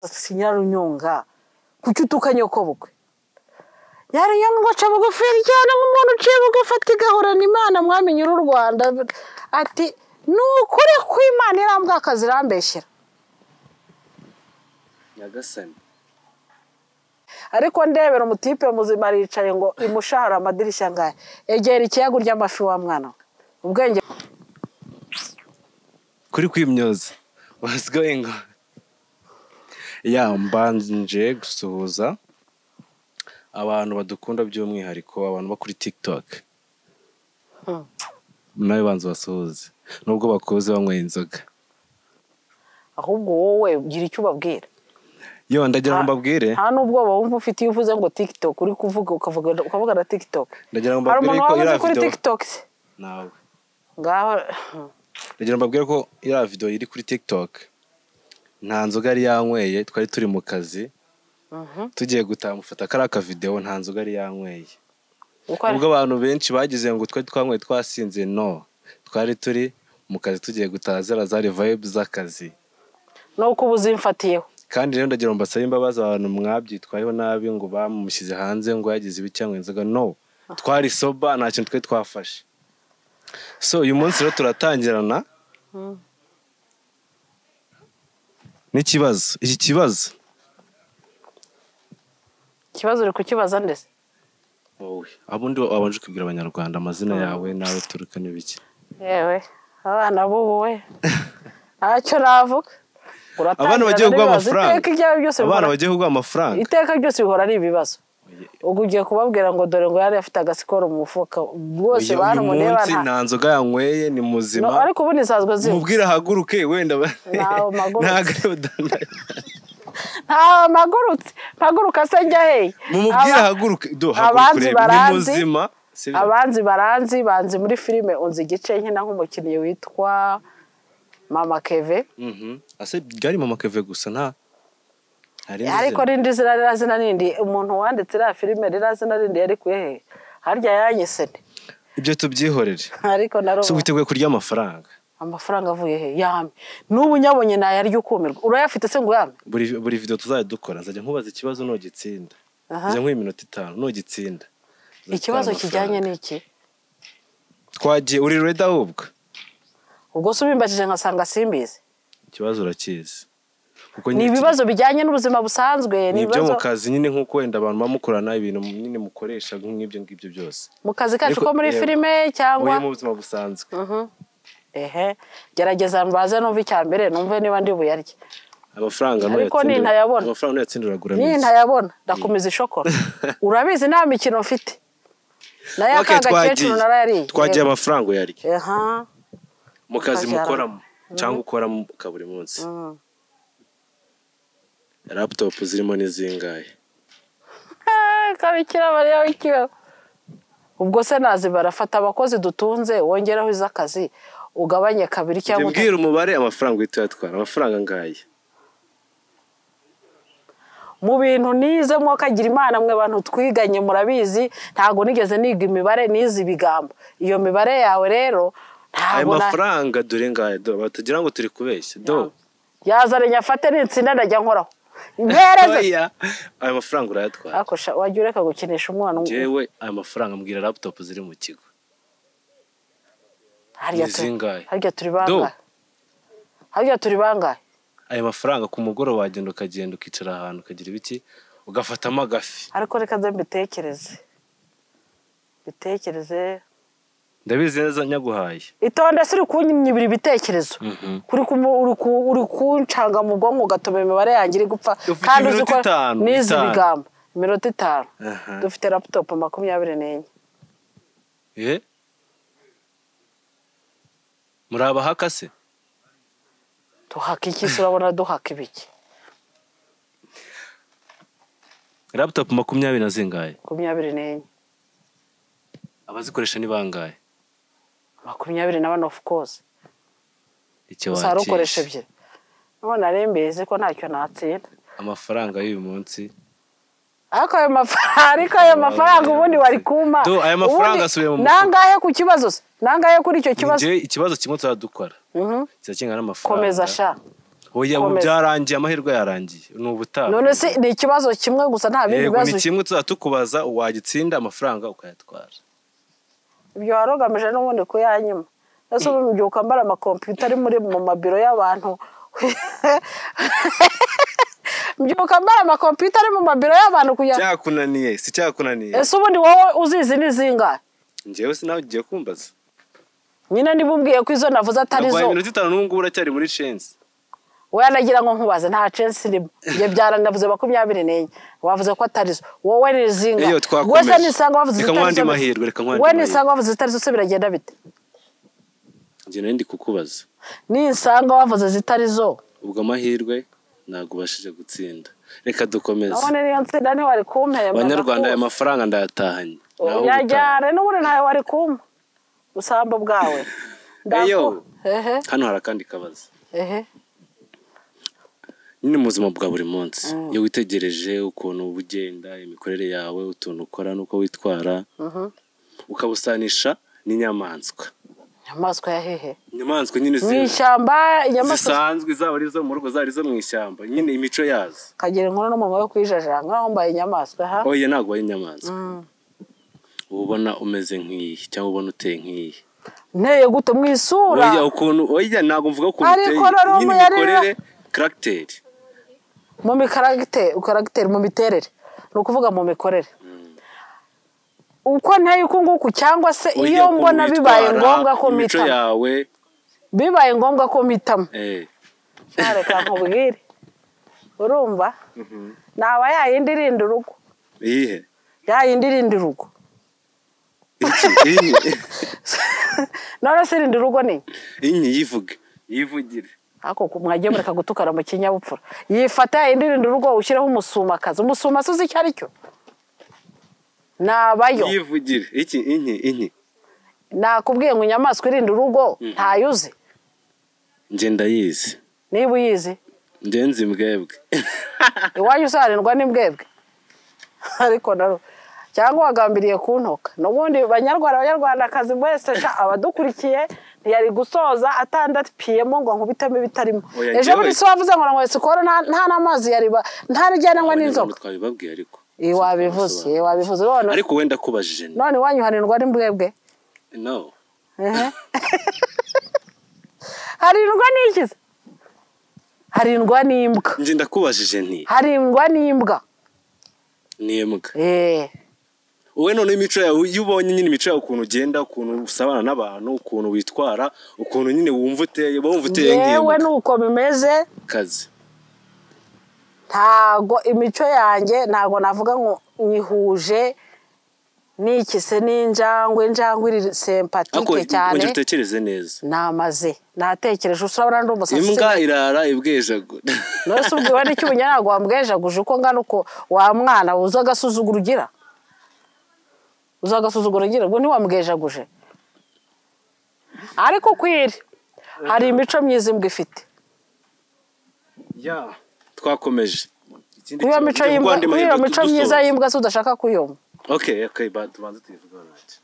Sinyarunyonga kuki utukanye ko bukwe Nyarunyonga ngo ca bugufi cyane nk'umuntu uciye bugufi ati gahorana Imana mwamenye uru Rwanda ati nukuri ko Imana irambwa akazirambeshyira Nyagasani ariko ndebera umutipe muzima aricaye ngo imushahara amadirishya ngaye egera ikiyago ry'amafi wa mwana ubwenge kuri kwimyoza what's going on mbanje gusuhuza abantu badukunda by'umwihariko abantu bakuri TikTok nawe banze basuhuze nubwo bakoze banyweye inzoga ahubwo wowe ugira icyo ubabwira ndagira ngo mbabwire nta nubwo bumva ufite iyo uvuze ngo TikTok uri kuvuga ukavuga na TikTok ndagira ngo mbabwire ko ira video TikTok nawe ngaho ndagira ngo mbabwire ko ira video iri kuri TikTok nta nzoga ari yanyweye twari turi mu kazi tugiye gutamufata karaka video nta nzoga ari yanyweye ubwo abantu benshi bagize ngo twari twanyweye twasinze no twari turi mu kazi tugiye gutazara zari vibes z'akazi no kubuzimfatiyeho kandi rero ndagira ngo mbasabe imbabazi abantu mwabyitwayeho nabi ngo bamushyize hanze ngo yagize ibicyangwe inzoga no twari soba nta kintu twe twafashe so uyu munsi rero turatangirana n'ikibazo iki kibazo uri kukibaza ndese wowe abundi wabanje kubwira abanyarwanda amazina yawe nawe turuka n'ibiki yewe abana bubuwe ntacyo navuga abana bagiye kugwa amafaranga iteka byose bihora ari ibibazo ubwo ugiye kubabwira ngo dore ngo yari afite agasikoro mu mufuka bwose baramureba nta nzoga yanyweye ni muzima ariko ubu nizazwe zimwe mubwira haguruke wenda mpaguruka se njya hehe mumubwira haguruke ni muzima abanzi banzi muri filime unzi igice nkina nk'umukinnyi witwa Mama Keve ase gari Mama Keve gusa nta ariko rindi zina nindi umuntu wanditse ra filime rirazina rindi yari kuye harya yanyise ibyo tubyihorere ariko naro so witeguye kurya amafaranga avuye he yame nubu nyabonye na yaryo ukumirwa urayafite se ngo yame buri video tuzajya dukora nzajya nkubaza ikibazo no gitsinda nze nk'uyu minota 5 no gitsinda ikibazo kijyanye n'iki twagiye uri ready ahubwo ubwo subimbajije nkasanga simbizi ikibazo urakizi ni ibibazo bijyanye n'ubuzima busanzwe ni byo mu kazi nyine nkuko wenda abantu bamukorana ibintu nyine mukoresha nk'ibyo ngibyo byose mu kazi kacu ko muri filime cyangwa mu buzima busanzwe gerageza mbaze numva icyambere numve niba ndi buyarye amafaranga no ariko ntayabona amafaranga yatsinduragura ntayabona ndakomeza ishokora urabizi nta mikino mfite nayo akagakecuru narayariye twagiye amafaranga yarye mu kazi mukoramo cyangwa ukora ka buri munsi laptop zirimo nizingaye kabikira bariya w'ikibazo ubwo se nazi barafata abakozi dutunze wongeraho iz'akazi ugabanye kabiri cyangwa mbwira umubare amafaranga yitwara amafaranga ngaye mu bintu nize mwo kagira Imana mwe bantu twiganye murabizi ntago nigeze niga imibare nize ibigambo iyo mibare yawe rero ntago amafaranga dore ngaye batagira ngo turi kubeshya yazare nyafate n'itsinda ndajya nkoraho impereze ayo mafaranga urayatwara akosha wajya ureka gukinisha umwana jewe ayo mafaranga mbwira laptop ziri mu kigo harya turi bangahe ayo mafaranga ku mugoroba wagenda ukagenda ukicara ahantu ukagira ibiki ugafatamo agafi ariko reka nze mbitekereze ndabizi neza nyaguhaye itonde siri kunyibira ibitekerezo uri kuncanga mu bwonko ugatuma imibare yanjye iri gupfa kandi uzi ko nizi ibigambo iminota 5 dufite laptop 24 muraba hakase tuhaka iki urabona duhaka ibiki laptop 20 na zingaye 24 abazikoresha ni bangaye 21 of course icyo wakoresha ebyiri none arembeze ko ntacyo natsinda amafaranga y'uyu munsi ariko ayo mafaranga ubundi wari kuma aya mafaranga asubiye mu nangaye ku kibazo nangaye kuri icyo kibazo ikibazo kimwe tuzadukora kizakingana n'amafaranga komeza sha oya byarangiye amahirwe yarangiye ni ubutaha none se ni ikibazo kimwe gusa nta bindi bibazo ni kimwe tuzatukubaza wagitsinda amafaranga ukayatwara ibyo warogamije n'ubundi kuyanyuma ese ubu mbyuka mbara amakompiyuta ari mu mabiro y'abantu mbyuka mbara amakompiyuta ari mu mabiro y'abantu kuya cyakunaniye si cyakunaniye ese ubundi wowe uzizi n'izinga njyewe sinawe ugiye kumbaza nyine nibumbwiye ko izo navuze atari zo iminota 5 n'ubwo uracyari muri chance oya nagira ngo nkubaze nta chance irimo nge byaranavuze 24 wavuze ko atari zo wowe n'izinga wese nisanga wavuze reka nkwandi mahirwe wowe nisanga wavuze atari zo se biragenda bite nge nandi kukubaza nisanga wavuze zitari zo ubwo amahirwe ntago bashije gutsinda reka dukomeze none niyo ntsinda ni wari kumpema Abanyarwanda aya mafaranga ndayatahanye yajyare n'ubure nawe wari kumpa usamba bwawe ndako hano harakandi kabaza nyine mu buzima bwa buri munsi iyo witegereje ukuntu ubugenda imikorere yawe utuntu ukora nuko witwara ukabusanisha n'inyamaswa inyamaswa ya hehe inyamaswa nyine z'ishyamba inyamaswa zisanzwe zaba ari zo mu rugo zari zo mu ishyamba nyine imico yazo kagira inkuru no mu yo kwijajara nkaho mbaye inyamaswa ha oya ntago ari inyamaswa ubona umeze nk'iyi cyangwa ubona uteye nk'iyi nteye gute mu isura oya ukuntu oya ntago mvuga ko uteye nyine imikorere character mu mikaragiteri mu miterere no kuvuga mu mikorere uko nteye uko nguku cyangwa se iyo mbona bibaye ngombwa ko imico yawe bibaye ngombwa ko mitamo reka nkubwire urumva naba yayindi irinda urugo iyihe yayindi irinda urugo none se irinda urugo ni inyi yivugire ako mwagiye mureka gutukara mu kinyabupfura yifata yayindi irinda urugo ushyiraho umusumakazi umusumasi uzi icyo ari cyo nabayo yivugire iki inyi nakubwiye ngo inyamaswa irinda urugo ntayuzi nje ndayizi niba uyizi ngenzi mbwebwe iwanyu usarindwa n'imbwebwe ariko naro cyangwa wagambiriye kuntoka n'ubundi banyarwandakazi mwese abadukurikiye ntiyari gusoza atandapiyemo ngo nkubitemo ibitarimo ejo muri se wavuze ngo ngo sikoro nta n'amazi yariba nta rijyanwa n'inzoga twabibabwiye ariko wabivuze none ariko wenda kubajije none iwanyu harindwa n'imbwebwe no harindwa n'ikize harindwa n'imbwa nje ndakubajije nti harindwa n'imbwa n'imbwa wowe none imico yawe iyo ubonye nyine imico yawe ukuntu ugenda ukuntu usabana n'abantu ukuntu witwara ukuntu nyine wumva uteye nk'imbwa yewe nuko bimeze kazi ntago imico yanjye ntago navuga ngo nyihuje n'iki se n'injangwe iri sympatique cyane ako utekereze neza namaze natekereje usabana n'umusatsi imbwa irara ibwejagura none se ubwiwe n'icyo ubunyarago wambwejaguje uko ngana uko wa mwana uza agasuzugura ugira ubwo ntiwambwejaguje ariko kwiri hari imico myiza imbwa ifite twakomeje iyo mico myiza y'imbwa se udashaka kuyumva okay tubanze tuyivugaho nacyo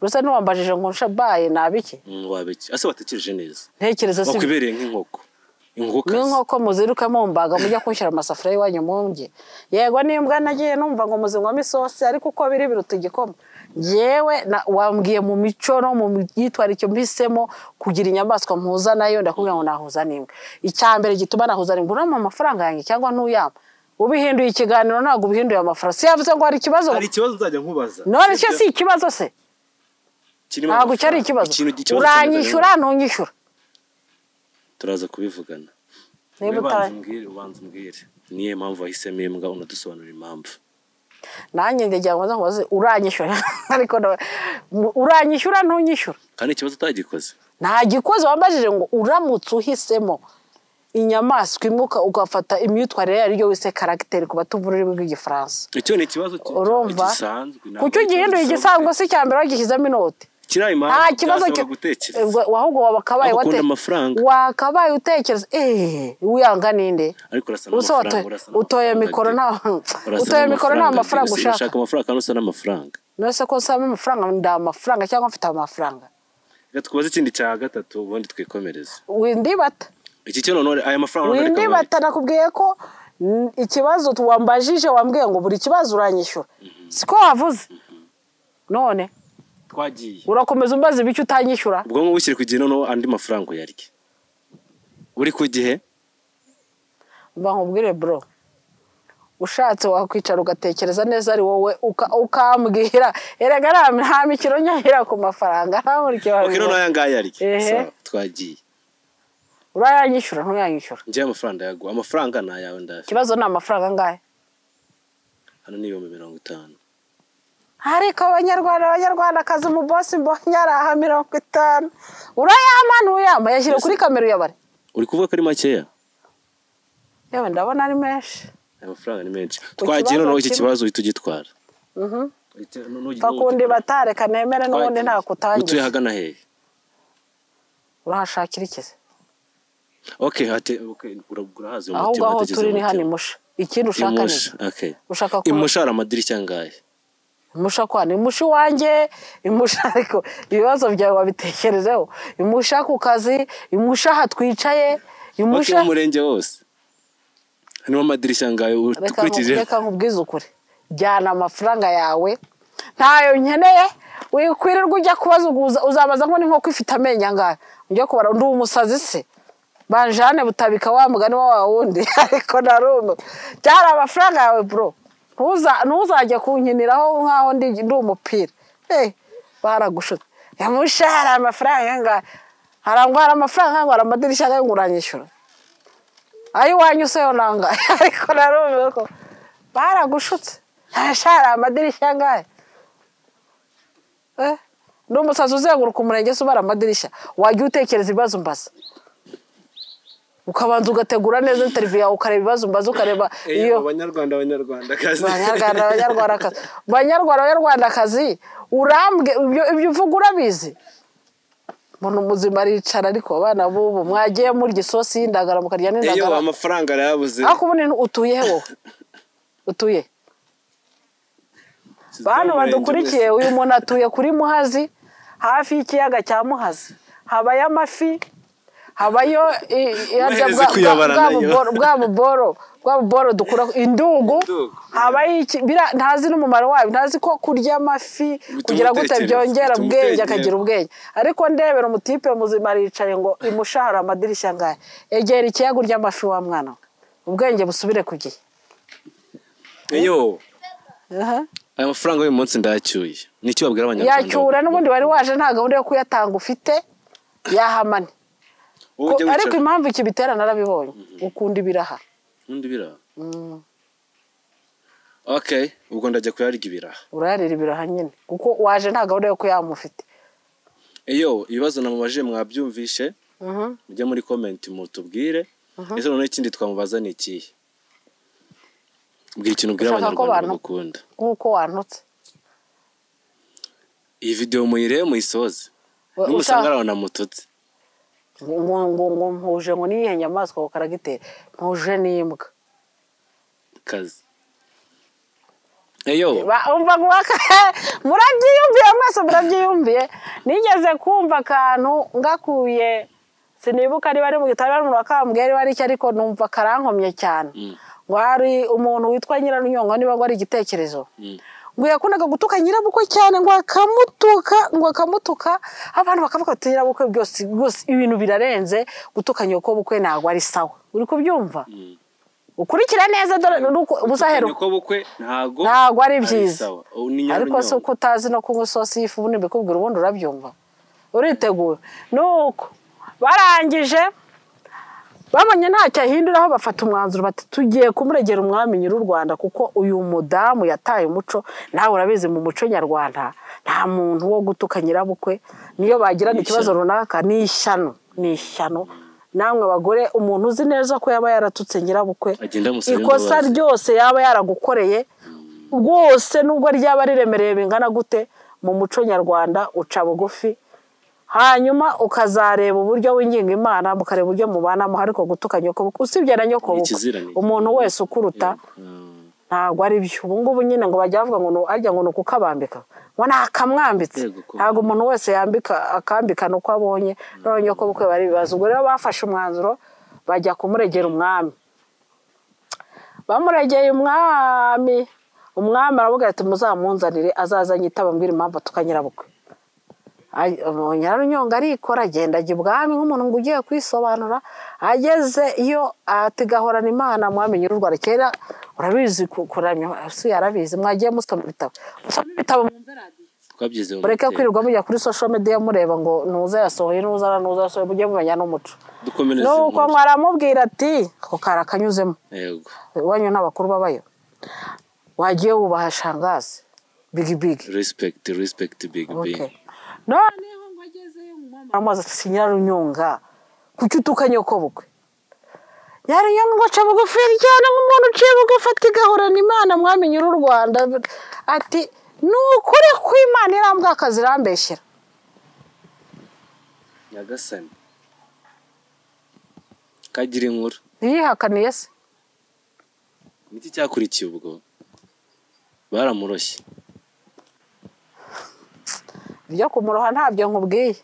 rusa ntiwambajije ngo nshabaye nabiki wabiki ase watekereje neza ntekereza se wakwibereye nk'inkoko nk'inkoko muziruka mumbaga mujya kunshyira amasafuriya iwanyu mumbye yego n'imbwa nagiye numva ngo muzinywamo isosi ariko uko biri biruta igikoma yewe wambwiye mu mico no mu myitwarire icyo mpisemo kugira inyamaswa mpuza nayo ndakubwira ngo nahuza n'imbwa icyambere gituma nahuza n'imbwa uramo amafaranga yanjye cyangwa ntuyama ubihinduye ikiganiro ntabwo ubihinduye amafaranga si yavuze ngo hari ikibazo nzajya nkubaza none cyo si ikibazo se ntabwo cyari ikibazo uranyishyura ntunyishyura turaza kubivugana ubanza umbwire niyo mpamvu wahisemo imbwa unadusobanurira impamvu nanjye ndagira ngo nkubaze uranyishyura ariko uranyishyura ntunyishyura kandi ikibazo utagikoze nta gikoze wambajije ngo uramutse uhisemo inyamaswa imwe ugafata imyitwarire ariyo wise caractère ku batumva ururimi rw'igifaransa icyo ni ikibazo gisanzwe kucyo gihinduye igisanzwe se cyambere wagishyizemo inoti nta kibazo ahubwo wakabaye wakabaye utekereza wiyanga ninde ariko urasa utoye mikoro nta mafaranga ushaka amafaranga kandi usa n'amafaranga nose ko usaba amafaranga nda amafaranga cyangwa mfite amafaranga reka tukubaze ikindi cya gatatu ubundi twikomereze windibata iki cyo none aya mafaranga windi batanakubwiye ko ikibazo tuwambajije wambwiye ngo buri kibazo uranyishyura siko wavuze none twagiye urakomeza umbaza ibiki utanyishyura ubwo ngo wishyire ku gihe none andi mafaranga yarye uri ku gihe mba nkubwire bro ushatse wakwicara ugatekereza neza ari wowe ukambwira erega nta mikino nyahira ku mafaranga nta muri cyo okay none aya ngaya yarye twagiye urayanyishyura ntuyanyishyura ngiye amafaranga yaguha amafaranga na yawe ndafi kibazo ni amafaranga ngahe hano ni 50 ariko abanyarwanda kazi mu boss mbonyara 50 urayamanuye yashyira kuri kamera uyabare uri kuvuga ko ari makeya yewe ndabona ari menshi amafaranga ni menshi twagiye none iki kibazo uhitugitwara bakundi batareka nemere n'ubundi nta kutangira utuye hagana hehe urahashakira ikize okay urahazi mu mutima aho turi ni hano Imusha ikindi ushaka ni okay ushaka Imusha amadirishya ngahe Imusha kwani Imusha wanjye Imusha ariko ibibazo byawe wabitekerezeho Imusha ku kazi Imusha hatwicaye Imusha umurenge wose hano amadirishya ngahe utukurikije reka nkubwize ukuri jyana amafaranga yawe ntayo nkeneye wikwirirwa ujya kubaza uzabaza ngo ni nko kwifita amenya ngahe ujye kubara ndi umusazi se banjane butabika wa mugani wa wundi ariko narume cyara amafaranga yawe bro ntuzajye kunkiniraho nkaho ndi umupira baragushuta yamushara amafaranga ngahe harangwara amafaranga ngo amadirishya ngahe nguranyishyura ayi wanyuse yo nanga ariko narume ko baragushutse ashara amadirishya ngahe ndi umusazi uzenguruka umurenge se ubara amadirishya wajya utekereza ibibazo mbaza ukabanza ugategura neza interview yawe ukareba ibibazo mbaza ukareba iyo abanyarwandakazi urambwe ibyo uvuga urabizi umuntu muzima aricara ariko abana bubu mwagiye muri gisosi y'indagara mukarya n'indagara amafaranga arayabuze ariko ubundi utuye he wowe utuye bantu badukurikiye uyu muntu atuye kuri Muhazi hafi y'ikiyaga cya Muhazi habaye amafi habayo bwa buboro dukura indugu habaye ntazi n'umumaro wayo ntazi ko kurya amafi kugira gute byongera ubwenge akagira ubwenge ariko ndebera umutipe muzima aricaye ngo imushahara amadirishya ngahe egera ikiyaga urya amafi wa mwana ubwenge busubire ku gihe aya mafaranga y'uyu munsi ndayacyuye nicyo babwira abanyarwanda yacyura n'ubundi wari waje nta gahunda yo kuyatanga ufite yahamane ariko impamvu iki bitera narabibonye ukunda ibiraha okay ubwo ndajya kuyarya ibiraha urayarira ibiraha nyine kuko waje nta gahunda yo kuyamufite ibibazo namubaje mwabyumvishe mujye muri comment mutubwire ese none ikindi twamubaza ni ikihe ubwira ikintu ubwira abanyarwanda bagukunda nkuko wantutse iyi video muyirebe muyisoze n'umusangara wanamututse ngo mpuje ngo niyihe nyamaswa ku karagiteri mpuje n'imbwa kazi murabyiyumviye mwese murabyiyumviye nigeze kumva akantu ngakuye sinibuka niba ari mu gitabo ari mu bakambwe ari ari ariko numva karankomye cyane ngo hari umuntu witwa Nyirarunyonga niba ngo ari igitekerezo ngo yakundaga gutuka nyirabukwe cyane ngo akamutuka abantu bakavuga ati nyirabukwe byose ibintu birarenze gutuka nyoko bukwe ntago ari sawa uri kubyumva ukurikira neza dore ubusahero nyoko bukwe ntago ari byiza ariko se uko utazi no kunywa isosi y'ifu ubundi mbikubwira ubundi urabyumva uriteguye nuko barangije babonye ntacyo ahinduraho bafata umwanzuro bati tugiye kumuregera umwami nyir'u Rwanda kuko uyu mudamu yataye umuco nawe urabizi mu muco nyarwanda nta muntu wo gutuka nyirabukwe niyo bagirana ikibazo runaka ni ishyano namwe bagore umuntu uzi neza ko yaba yaratutse nyirabukwe ikosa ryose yaba yaragukoreye rwose nubwo ryaba riremereye bingana gute mu muco nyarwanda uca bugufi hanyuma ukazareba uburyo winginga Imana mukareba uburyo mubanamo ariko gutuka nyoko usibye na nyoko umuntu wese ukuruta ntago ari byo ubu ngubu nyine ngo bajya bavuga ngo arya ngo nukukabambika ngo nakamwambitse ntago umuntu wese yambika akambika nuko abonye none nyoko bukwe bari bibazo ubwo rero bafashe umwanzuro bajya kumuregera umwami. Bamuregeye umwami aravuga ati muzamunzanire azaza anyitaba mbwira impamvu tukanyirabukwe. Nyirarunyonga arikora agenda ajya ibwami nk'umuntu ngo ugiye kwisobanura. Ageze iyo ati gahorana Imana mwami nyir'urwanda. Kera urabizi kuramya si yarabizi mwagiye musoma ibitabo. Musoma ibitabo mwumve radiyo. Twabyize mureke kwirirwa mujya kuri social media mureba ngo nuza yasohoye nuza yasohoye mujye mumenya n'umuco. Nuko mwaramubwira ati ko karakanyuzemo. Yego. Wanyu n'abakuru babayo. Wagiye wubaha shangazi. Big. Respect big. Noneho ngo agezeyo umwami amaze ati Nyirarunyonga kuki utukanye ko bukwe. Nyirarunyonga ngo aca bugufi cyane nk'umuntu uciye bugufi ati gahorana Imana mwami nyir'urwanda. Ati nukuri ko Imana irambwa akazi irambeshyera. Nyagasani kagira inkuru yihakaniye se. Niki cyakurikiye ubwo baramuroshye. Ibyo kumuroha ntabyo nkubwiye.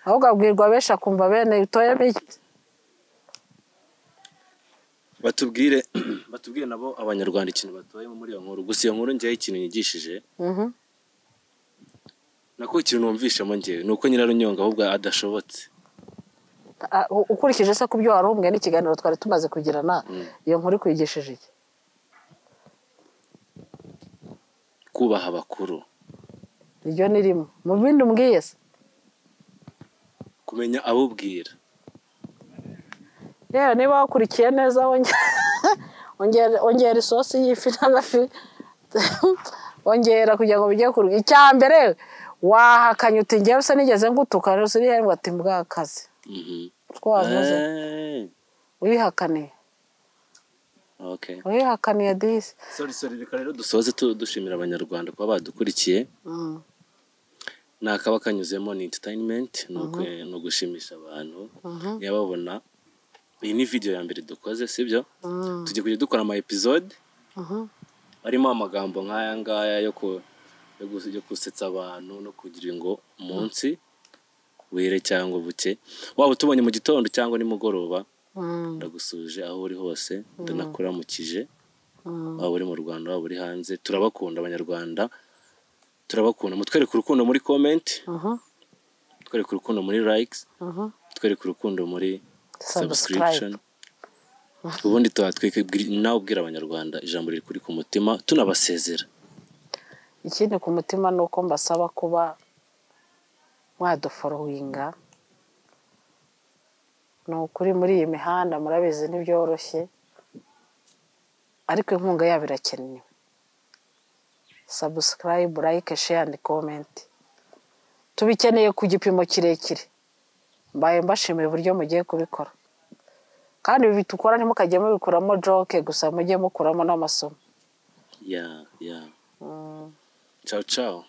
Ahubwo abwirwa besha kumva bene bitoye biki. Batubwire nabo abanyarwanda ikintu batoyemo muri iyo nkuru. Gusa iyo nkuru ngiye ikintu nyigishije. Nako ikintu numvishemo ngiye nuko Nyirarunyonga ahubwo adashobotse. Ukurikije se kubyo warumbwe n'ikiganiro twari tumaze kugirana iyo nkuru kwigishije iki? Kubaha abakuru. Iryo nirimo mu bindi umbwiye se. Kumenya abubwira. Yewe niba wakurikiye neza ongera isosi y'ifi n'amafi ongera kugira ngo bijye kuruga. Icyambere wahakanye uti ngewe se nigeze ngutuka rero siri ngo ati mbwakazi. Twavuze uyihakaniye. Okay. Uyihakaniye disi. Sorry reka rero dusoze dushimira abanyarwanda kuba badukurikiye. Nakaba kanyuzemo ni entertainment no gushimisha abantu. Yababona iyi ni video ya mbere dukoze sibyo? Tujye kujya dukora ama episode. Arimo amagambo nk'aya ngaya yo gusetsa abantu no kugira ngo umunsi were cyangwa buke. Waba tubonye mu gitondo cyangwa ni mugoroba. Ndagusuje aho uri hose ndanakuramukije. Waba uri mu Rwanda waba uri hanze turabakunda abanyarwanda. Turabakunda mutwereke urukundo muri comment. Twereke urukundo muri likes. Twereke urukundo muri subscription. Ubundi twatwike nawe ubwira abanyarwanda ijambo riri kuri ku mutima tunabasezera. Ikindi ku mutima nuko mbasaba kuba mwadufollowinga. Nukuri muri iyi mihanda murabizi ntibyoroshye. Ariko inkunga yabo irakenewe. Subscribe, like, share and comment. Tubikeneye ku gipimo kirekire. Mbaye mbashimiye uburyo mugiye kubikora. Kandi ibi bitukora ntimukajye mubikuramo joke gusa mujye mukuramo n'amasomo. Ciao.